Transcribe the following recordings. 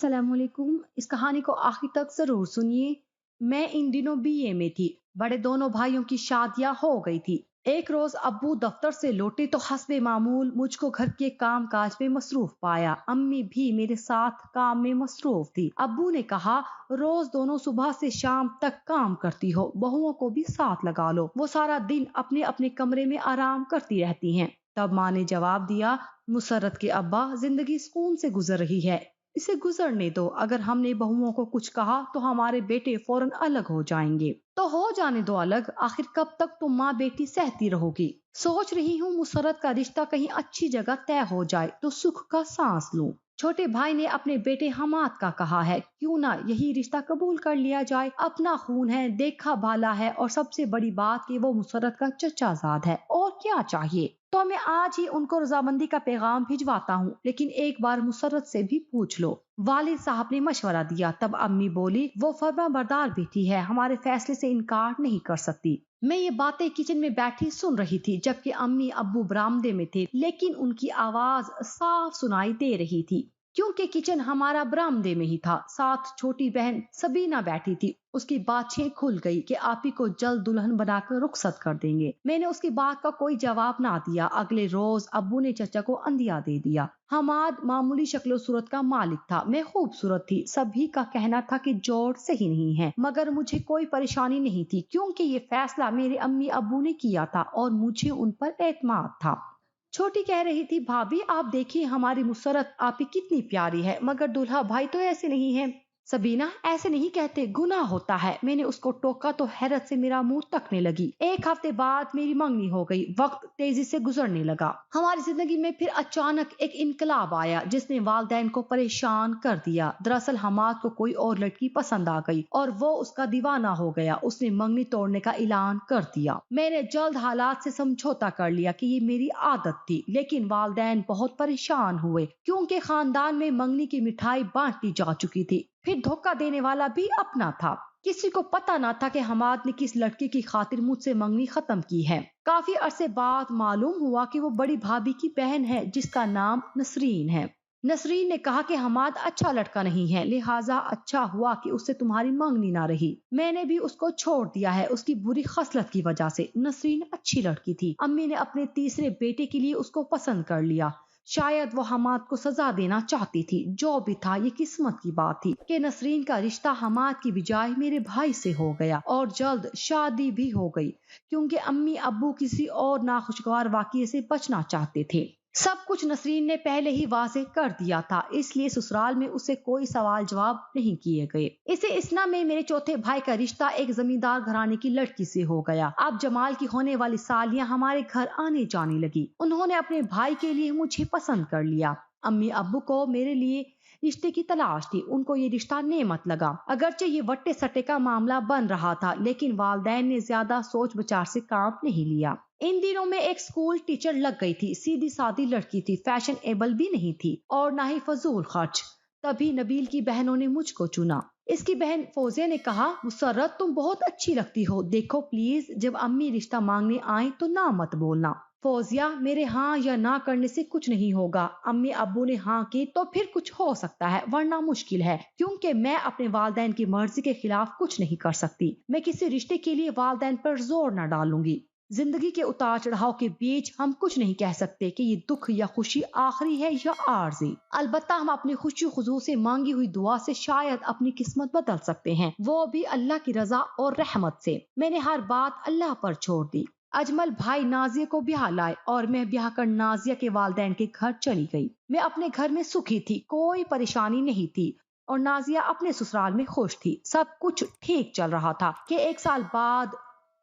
अस्सलाम वालेकुम। इस कहानी को आखिर तक जरूर सुनिए। मैं इन दिनों बीए में थी। बड़े दोनों भाइयों की शादियां हो गई थी। एक रोज अब्बू दफ्तर से लौटे तो हस्बे मामूल मुझको घर के काम काज में मसरूफ पाया। अम्मी भी मेरे साथ काम में मसरूफ थी। अब्बू ने कहा, रोज दोनों सुबह से शाम तक काम करती हो, बहुओं को भी साथ लगा लो, वो सारा दिन अपने अपने कमरे में आराम करती रहती हैं। तब माँ ने जवाब दिया, मुसर्रत के अब्बा, जिंदगी सुकून से गुजर रही है, इसे गुजरने दो। अगर हमने बहुओं को कुछ कहा तो हमारे बेटे फौरन अलग हो जाएंगे। तो हो जाने दो अलग, आखिर कब तक तुम माँ बेटी सहती रहोगी। सोच रही हूँ मुसर्रत का रिश्ता कहीं अच्छी जगह तय हो जाए तो सुख का सांस लूं। छोटे भाई ने अपने बेटे हमाद का कहा है, क्यों ना यही रिश्ता कबूल कर लिया जाए। अपना खून है, देखा भाला है, और सबसे बड़ी बात कि वो मुसर्रत का चचाजाद है, और क्या चाहिए। तो मैं आज ही उनको रजामंदी का पैगाम भिजवाता हूँ, लेकिन एक बार मुसर्रत से भी पूछ लो। वालिद साहब ने मशवरा दिया। तब अम्मी बोली, वो फर्मा बरदार बेटी है, हमारे फैसले से इनकार नहीं कर सकती। मैं ये बातें किचन में बैठी सुन रही थी, जबकि अम्मी अब्बू बरामदे में थे, लेकिन उनकी आवाज साफ सुनाई दे रही थी क्योंकि किचन हमारा बरामदे में ही था। साथ छोटी बहन सबीना बैठी थी। उसकी बातें खुल गई कि आप ही को जल्द दुल्हन बनाकर रुखसत कर देंगे। मैंने उसकी बात का कोई जवाब ना दिया। अगले रोज अब्बू ने चचा को अंदिया दे दिया। हमाद मामूली शक्लो सूरत का मालिक था, मैं खूबसूरत थी। सभी का कहना था कि जोड़ सही नहीं है, मगर मुझे कोई परेशानी नहीं थी क्योंकि ये फैसला मेरे अम्मी अब्बू ने किया था और मुझे उन पर एतमाद था। छोटी कह रही थी, भाभी आप देखिए हमारी मुसरत आप ही कितनी प्यारी है, मगर दूल्हा भाई तो ऐसे नहीं है। सबीना, ऐसे नहीं कहते, गुनाह होता है। मैंने उसको टोका तो हैरत से मेरा मुंह तकने लगी। एक हफ्ते बाद मेरी मंगनी हो गई। वक्त तेजी से गुजरने लगा। हमारी जिंदगी में फिर अचानक एक इनकलाब आया जिसने वालदैन को परेशान कर दिया। दरअसल हमाद को कोई और लड़की पसंद आ गई और वो उसका दीवाना हो गया। उसने मंगनी तोड़ने का ऐलान कर दिया। मैंने जल्द हालात से समझौता कर लिया कि ये मेरी आदत थी, लेकिन वालदैन बहुत परेशान हुए क्योंकि खानदान में मंगनी की मिठाई बांटी जा चुकी थी। फिर धोखा देने वाला भी अपना था। किसी को पता ना था कि हमाद ने किस लड़की की खातिर मुझसे मंगनी खत्म की है। काफी अरसे बाद मालूम हुआ कि वो बड़ी भाभी की बहन है जिसका नाम नसरीन है। नसरीन ने कहा कि हमाद अच्छा लड़का नहीं है, लिहाजा अच्छा हुआ कि उससे तुम्हारी मंगनी ना रही। मैंने भी उसको छोड़ दिया है उसकी बुरी खसलत की वजह से। नसरीन अच्छी लड़की थी। अम्मी ने अपने तीसरे बेटे के लिए उसको पसंद कर लिया। शायद वो हमाद को सजा देना चाहती थी। जो भी था, ये किस्मत की बात थी कि नसरीन का रिश्ता हमाद की बजाय मेरे भाई से हो गया और जल्द शादी भी हो गई क्योंकि अम्मी अब्बू किसी और नाखुशगवार वाकये से बचना चाहते थे। सब कुछ नसरीन ने पहले ही वाज़ेह कर दिया था, इसलिए ससुराल में उससे कोई सवाल जवाब नहीं किए गए। इसे इसना में मेरे चौथे भाई का रिश्ता एक जमींदार घराने की लड़की से हो गया। अब जमाल की होने वाली सालियां हमारे घर आने जाने लगी। उन्होंने अपने भाई के लिए मुझे पसंद कर लिया। अम्मी अब्बू को मेरे लिए रिश्ते की तलाश थी। उनको ये रिश्ता नेमत लगा। अगरचे ये वट्टे सट्टे का मामला बन रहा था, लेकिन वालदैन ने ज्यादा सोच विचार से काम नहीं लिया। इन दिनों में एक स्कूल टीचर लग गई थी। सीधी सादी लड़की थी, फैशन एबल भी नहीं थी और ना ही फजूल खर्च। तभी नबील की बहनों ने मुझको चुना। इसकी बहन फौजिया ने कहा, मुसर्रत तुम बहुत अच्छी लगती हो, देखो प्लीज जब अम्मी रिश्ता मांगने आए तो ना मत बोलना। फौजिया, मेरे हाँ या ना करने से कुछ नहीं होगा। अम्मी अब्बू ने हाँ की तो फिर कुछ हो सकता है, वरना मुश्किल है क्योंकि मैं अपने वालदैन की मर्जी के खिलाफ कुछ नहीं कर सकती। मैं किसी रिश्ते के लिए वालदैन पर जोर न डालूंगी। जिंदगी के उतार चढ़ाव के बीच हम कुछ नहीं कह सकते कि ये दुख या खुशी आखिरी है या आरजी। अलबत्ता हम अपनी खुशी खुजू से मांगी हुई दुआ से शायद अपनी किस्मत बदल सकते हैं, वो भी अल्लाह की रजा और रहमत से। मैंने हर बात अल्लाह पर छोड़ दी। अजमल भाई नाजिया को ब्याह लाए और मैं ब्याह कर नाजिया के वालदैन के घर चली गई। मैं अपने घर में सुखी थी, कोई परेशानी नहीं थी और नाजिया अपने ससुराल में खुश थी। सब कुछ ठीक चल रहा था कि एक साल बाद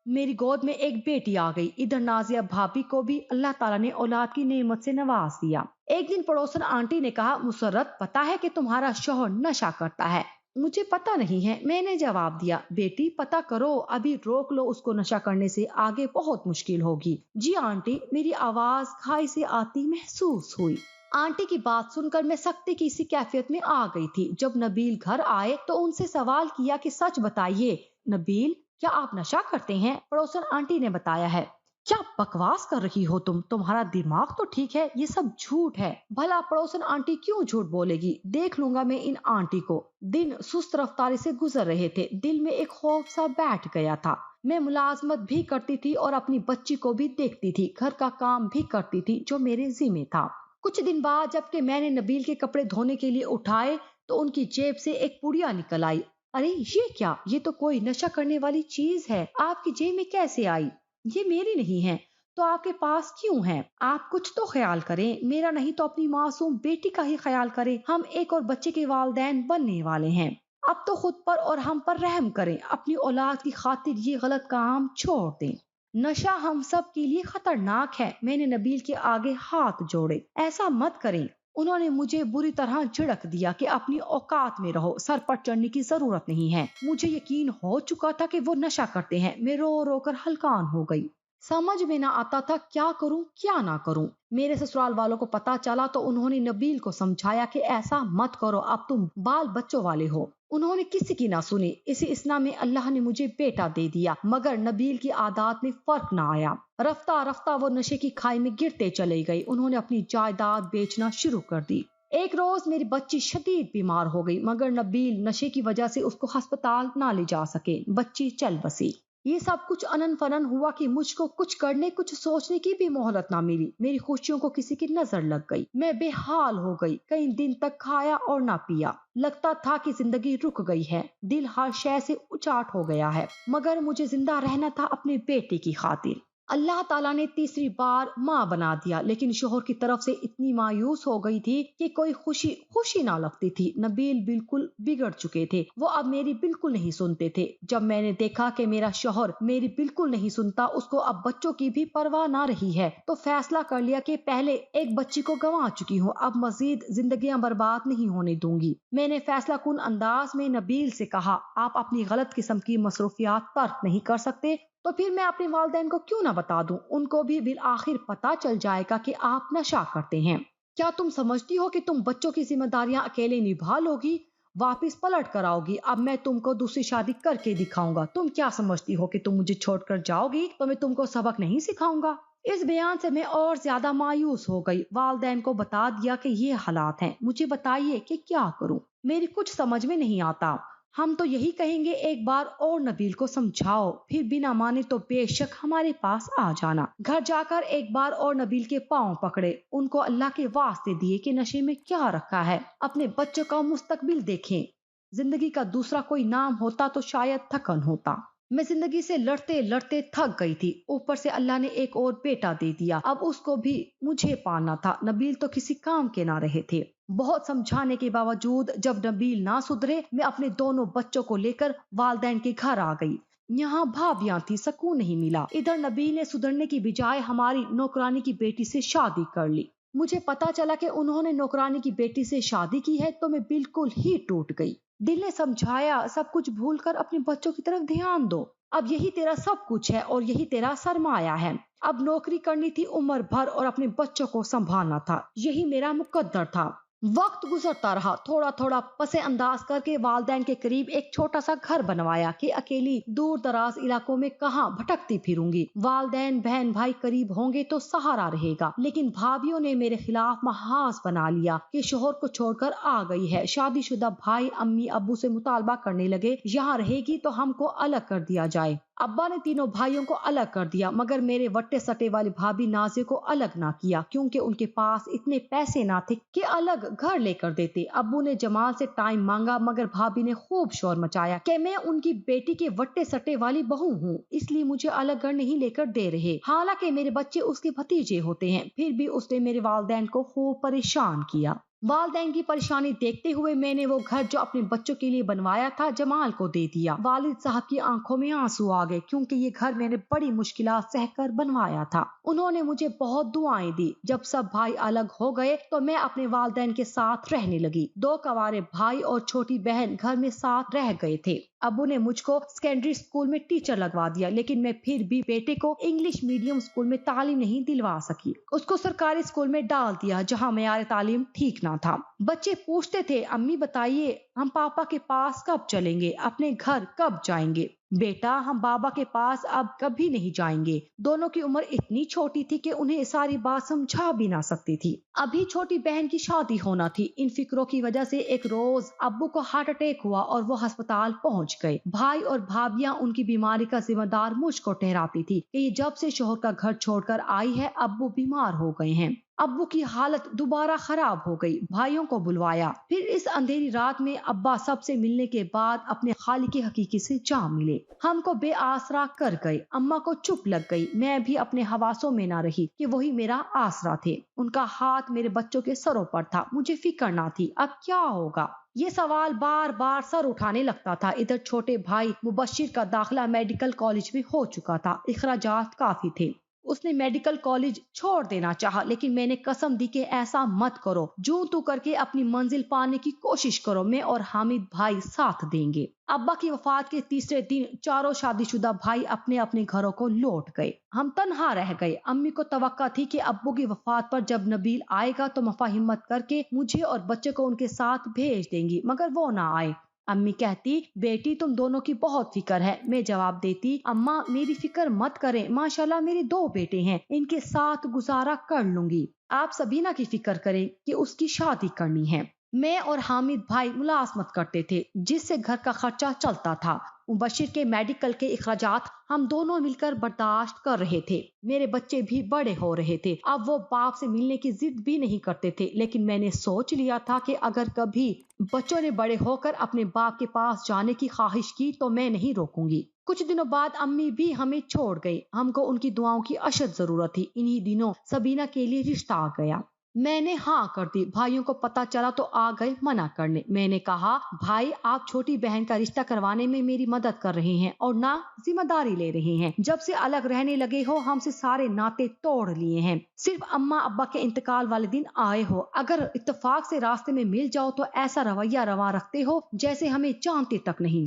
मेरी गोद में एक बेटी आ गई। इधर नाजिया भाभी को भी अल्लाह ताला ने औलाद की नेमत से नवाज दिया। एक दिन पड़ोसन आंटी ने कहा, मुसर्रत पता है कि तुम्हारा शौहर नशा करता है? मुझे पता नहीं है, मैंने जवाब दिया। बेटी पता करो, अभी रोक लो उसको, नशा करने से आगे बहुत मुश्किल होगी। जी आंटी, मेरी आवाज खाई से आती महसूस हुई। आंटी की बात सुनकर मैं सख्ती की सी कैफियत में आ गई थी। जब नबील घर आए तो उनसे सवाल किया कि सच बताइए नबील, क्या आप नशा करते हैं? पड़ोसन आंटी ने बताया है। क्या बकवास कर रही हो तुम? तुम्हारा दिमाग तो ठीक है, ये सब झूठ है। भला पड़ोसन आंटी क्यों झूठ बोलेगी? देख लूंगा मैं इन आंटी को। दिन सुस्त रफ्तारी से गुजर रहे थे, दिल में एक खौफ सा बैठ गया था। मैं मुलाजमत भी करती थी और अपनी बच्ची को भी देखती थी, घर का काम भी करती थी जो मेरे जिम्मे था। कुछ दिन बाद जबकि मैंने नबील के कपड़े धोने के लिए उठाए तो उनकी जेब से एक पुड़िया निकल आई। अरे ये क्या? ये तो कोई नशा करने वाली चीज है। आपकी जेब में कैसे आई? ये मेरी नहीं है तो आपके पास क्यों है? आप कुछ तो ख्याल करें, मेरा नहीं तो अपनी मासूम बेटी का ही ख्याल करें। हम एक और बच्चे के वालिदैन बनने वाले हैं। अब तो खुद पर और हम पर रहम करें, अपनी औलाद की खातिर ये गलत काम छोड़ दें। नशा हम सब के लिए खतरनाक है। मैंने नबील के आगे हाथ जोड़े। ऐसा मत करें। उन्होंने मुझे बुरी तरह झिड़क दिया कि अपनी औकात में रहो, सर पर चढ़ने की जरूरत नहीं है। मुझे यकीन हो चुका था कि वो नशा करते हैं। मैं रो रो कर हलकान हो गई। समझ में ना आता था क्या करूं क्या ना करूं। मेरे ससुराल वालों को पता चला तो उन्होंने नबील को समझाया कि ऐसा मत करो, अब तुम बाल बच्चों वाले हो। उन्होंने किसी की ना सुनी। इसी इसना में अल्लाह ने मुझे बेटा दे दिया, मगर नबील की आदत में फर्क ना आया। रफ्ता रफ्ता वो नशे की खाई में गिरते चले गए। उन्होंने अपनी जायदाद बेचना शुरू कर दी। एक रोज मेरी बच्ची शदीद बीमार हो गई, मगर नबील नशे की वजह से उसको अस्पताल ना ले जा सके। बच्ची चल बसी। ये सब कुछ अनन फनन हुआ कि मुझको कुछ करने कुछ सोचने की भी मोहलत ना मिली। मेरी खुशियों को किसी की नजर लग गई। मैं बेहाल हो गई। कई दिन तक खाया और ना पिया। लगता था कि जिंदगी रुक गई है। दिल हर शय से उचाट हो गया है, मगर मुझे जिंदा रहना था अपने बेटे की खातिर। अल्लाह ताला ने तीसरी बार माँ बना दिया, लेकिन शोहर की तरफ से इतनी मायूस हो गई थी कि कोई खुशी खुशी ना लगती थी। नबील बिल्कुल बिगड़ चुके थे। वो अब मेरी बिल्कुल नहीं सुनते थे। जब मैंने देखा कि मेरा शोहर मेरी बिल्कुल नहीं सुनता, उसको अब बच्चों की भी परवाह ना रही है, तो फैसला कर लिया कि पहले एक बच्ची को गंवा चुकी हूँ, अब मजीद जिंदगियां बर्बाद नहीं होने दूंगी। मैंने फैसला कुन अंदाज में नबील से कहा, आप अपनी गलत किस्म की मसरूफियात तर्क नहीं कर सकते तो फिर मैं अपने वालिदैन को क्यों ना बता दूं? उनको भी बिल आखिर पता चल जाएगा कि आप नशा करते हैं। क्या तुम समझती हो कि तुम बच्चों की जिम्मेदारियां अकेले निभा लोगी, वापस पलट कर आओगी? अब मैं तुमको दूसरी शादी करके दिखाऊंगा। तुम क्या समझती हो कि तुम मुझे छोड़कर जाओगी तो मैं तुमको सबक नहीं सिखाऊंगा? इस बयान से मैं और ज्यादा मायूस हो गई। वालिदैन को बता दिया कि ये हालात हैं, मुझे बताइए कि क्या करूं। मेरी कुछ समझ में नहीं आता। हम तो यही कहेंगे, एक बार और नबील को समझाओ, फिर बिना माने तो बेशक हमारे पास आ जाना। घर जाकर एक बार और नबील के पांव पकड़े, उनको अल्लाह के वास्ते दिए कि नशे में क्या रखा है, अपने बच्चों का मुस्तकबिल देखें। जिंदगी का दूसरा कोई नाम होता तो शायद थकन होता। मैं जिंदगी से लड़ते लड़ते थक गई थी। ऊपर से अल्लाह ने एक और बेटा दे दिया, अब उसको भी मुझे पालना था। नबील तो किसी काम के ना रहे थे। बहुत समझाने के बावजूद जब नबील ना सुधरे, मैं अपने दोनों बच्चों को लेकर वालिदैन के घर आ गई। यहाँ भाभियां थी, सुकून नहीं मिला। इधर नबील ने सुधरने की बजाय हमारी नौकरानी की बेटी से शादी कर ली। मुझे पता चला कि उन्होंने नौकरानी की बेटी से शादी की है तो मैं बिल्कुल ही टूट गई। दिल ने समझाया, सब कुछ भूलकर अपने बच्चों की तरफ ध्यान दो। अब यही तेरा सब कुछ है और यही तेरा सरमाया है। अब नौकरी करनी थी उम्र भर और अपने बच्चों को संभालना था, यही मेरा मुकद्दर था। वक्त गुजरता रहा। थोड़ा थोड़ा पसे अंदाज करके वालिदैन के करीब एक छोटा सा घर बनवाया कि अकेली दूर दराज इलाकों में कहाँ भटकती फिरूंगी। वालिदैन बहन भाई करीब होंगे तो सहारा रहेगा, लेकिन भाभियों ने मेरे खिलाफ महाज बना लिया कि शोहर को छोड़कर आ गई है। शादीशुदा भाई अम्मी अब्बू से मुतालबा करने लगे, यहाँ रहेगी तो हमको अलग कर दिया जाए। अब्बा ने तीनों भाइयों को अलग कर दिया, मगर मेरे वट्टे सटे वाली भाभी नाज़िया को अलग ना किया, क्योंकि उनके पास इतने पैसे ना थे कि अलग घर लेकर देते। अब्बू ने जमाल से टाइम मांगा, मगर भाभी ने खूब शोर मचाया कि मैं उनकी बेटी के वट्टे सटे वाली बहू हूँ, इसलिए मुझे अलग घर नहीं लेकर दे रहे। हालांकि मेरे बच्चे उसके भतीजे होते हैं, फिर भी उसने मेरे वालिदैन को खूब परेशान किया। वालिदैन की परेशानी देखते हुए मैंने वो घर जो अपने बच्चों के लिए बनवाया था जमाल को दे दिया। वालिद साहब की आंखों में आंसू आ गए, क्योंकि ये घर मैंने बड़ी मुश्किलात सहकर बनवाया था। उन्होंने मुझे बहुत दुआएं दी। जब सब भाई अलग हो गए तो मैं अपने वालिदैन के साथ रहने लगी। 2 कवारे भाई और छोटी बहन घर में साथ रह गए थे। अब्बू ने मुझको सेकेंडरी स्कूल में टीचर लगवा दिया, लेकिन मैं फिर भी बेटे को इंग्लिश मीडियम स्कूल में तालीम नहीं दिलवा सकी। उसको सरकारी स्कूल में डाल दिया, जहाँ मेयार तालीम ठीक ना था। बच्चे पूछते थे, अम्मी बताइए हम पापा के पास कब चलेंगे, अपने घर कब जाएंगे? बेटा, हम बाबा के पास अब कभी नहीं जाएंगे। दोनों की उम्र इतनी छोटी थी कि उन्हें सारी बात समझा भी ना सकती थी। अभी छोटी बहन की शादी होना थी। इन फिक्रों की वजह से एक रोज अब्बू को हार्ट अटैक हुआ और वो अस्पताल पहुंच गए। भाई और भाभियां उनकी बीमारी का जिम्मेदार मुझको ठहराती थी कि ये जब से शोहर का घर छोड़कर आई है, अब्बू बीमार हो गए हैं। अब्बू की हालत दोबारा खराब हो गई। भाइयों को बुलवाया। फिर इस अंधेरी रात में अब्बा सबसे मिलने के बाद अपने खालिक हकीकी से जा मिले। हमको बेआसरा कर गए। अम्मा को चुप लग गई। मैं भी अपने हवासों में ना रही कि वही मेरा आसरा थे। उनका हाथ मेरे बच्चों के सरों पर था। मुझे फिक्र ना थी अब क्या होगा। ये सवाल बार बार सर उठाने लगता था। इधर छोटे भाई मुबशिर का दाखिला मेडिकल कॉलेज में हो चुका था। इखराजात काफी थे। उसने मेडिकल कॉलेज छोड़ देना चाहा, लेकिन मैंने कसम दी कि ऐसा मत करो। जूं तू करके अपनी मंजिल पाने की कोशिश करो। मैं और हामिद भाई साथ देंगे। अब्बा की वफात के तीसरे दिन चारों शादीशुदा भाई अपने अपने घरों को लौट गए। हम तन्हा रह गए। अम्मी को तवक्का थी कि अब्बू की वफात पर जब नबील आएगा तो मफा हिम्मत करके मुझे और बच्चे को उनके साथ भेज देंगी, मगर वो ना आए। अम्मी कहती, बेटी तुम दोनों की बहुत फिक्र है। मैं जवाब देती, अम्मा मेरी फिक्र मत करें, माशाल्लाह मेरे 2 बेटे हैं, इनके साथ गुजारा कर लूंगी। आप सबीना की फिक्र करें कि उसकी शादी करनी है। मैं और हामिद भाई मुलाजमत करते थे, जिससे घर का खर्चा चलता था। मुबशिर के मेडिकल के अखराजात हम दोनों मिलकर बर्दाश्त कर रहे थे। मेरे बच्चे भी बड़े हो रहे थे। अब वो बाप से मिलने की जिद भी नहीं करते थे, लेकिन मैंने सोच लिया था कि अगर कभी बच्चों ने बड़े होकर अपने बाप के पास जाने की ख्वाहिश की तो मैं नहीं रोकूंगी। कुछ दिनों बाद अम्मी भी हमें छोड़ गई। हमको उनकी दुआओं की अशद जरूरत थी। इन्हीं दिनों सबीना के लिए रिश्ता आ गया। मैंने हाँ कर दी। भाइयों को पता चला तो आ गए मना करने। मैंने कहा, भाई आप छोटी बहन का रिश्ता करवाने में मेरी मदद कर रहे हैं और ना जिम्मेदारी ले रहे हैं। जब से अलग रहने लगे हो हमसे सारे नाते तोड़ लिए हैं। सिर्फ अम्मा अब्बा के इंतकाल वाले दिन आए हो। अगर इत्तेफाक से रास्ते में मिल जाओ तो ऐसा रवैया रवा रखते हो जैसे हमें जानते तक नहीं।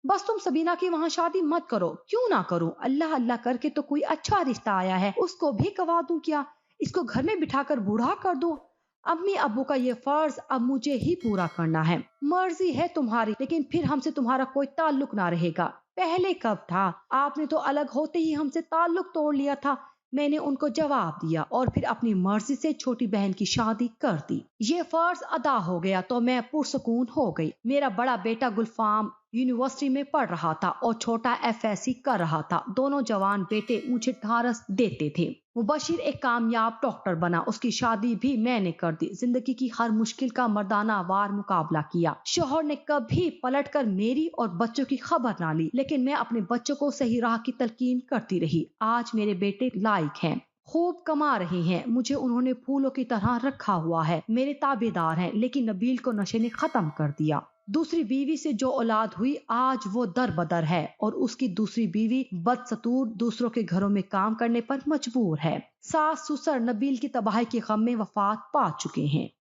बस तुम सबीना की वहाँ शादी मत करो। क्यों ना करूं? अल्लाह अल्लाह करके तो कोई अच्छा रिश्ता आया है, उसको भी गवा दूं क्या? इसको घर में बिठाकर बूढ़ा कर दूं? अम्मी अब्बू का ये फर्ज अब मुझे ही पूरा करना है। मर्जी है तुम्हारी, लेकिन फिर हमसे तुम्हारा कोई ताल्लुक ना रहेगा। पहले कब था? आपने तो अलग होते ही हमसे ताल्लुक तोड़ लिया था। मैंने उनको जवाब दिया और फिर अपनी मर्जी से छोटी बहन की शादी कर दी। ये फर्ज अदा हो गया तो मैं पुरसकून हो गई। मेरा बड़ा बेटा गुलफाम यूनिवर्सिटी में पढ़ रहा था और छोटा एफएससी कर रहा था। दोनों जवान बेटे मुझे ढारस देते थे। मुबशिर एक कामयाब डॉक्टर बना। उसकी शादी भी मैंने कर दी। जिंदगी की हर मुश्किल का मर्दाना वार मुकाबला किया। शोहर ने कभी पलटकर मेरी और बच्चों की खबर ना ली, लेकिन मैं अपने बच्चों को सही राह की तलकीन करती रही। आज मेरे बेटे लायक हैं, खूब कमा रहे हैं। मुझे उन्होंने फूलों की तरह रखा हुआ है। मेरे ताबेदार हैं, लेकिन नबील को नशे ने खत्म कर दिया। दूसरी बीवी से जो औलाद हुई आज वो दर बदर है और उसकी दूसरी बीवी बदसतूर दूसरों के घरों में काम करने पर मजबूर है। सास ससुर नबील की तबाही के गम में वफात पा चुके हैं।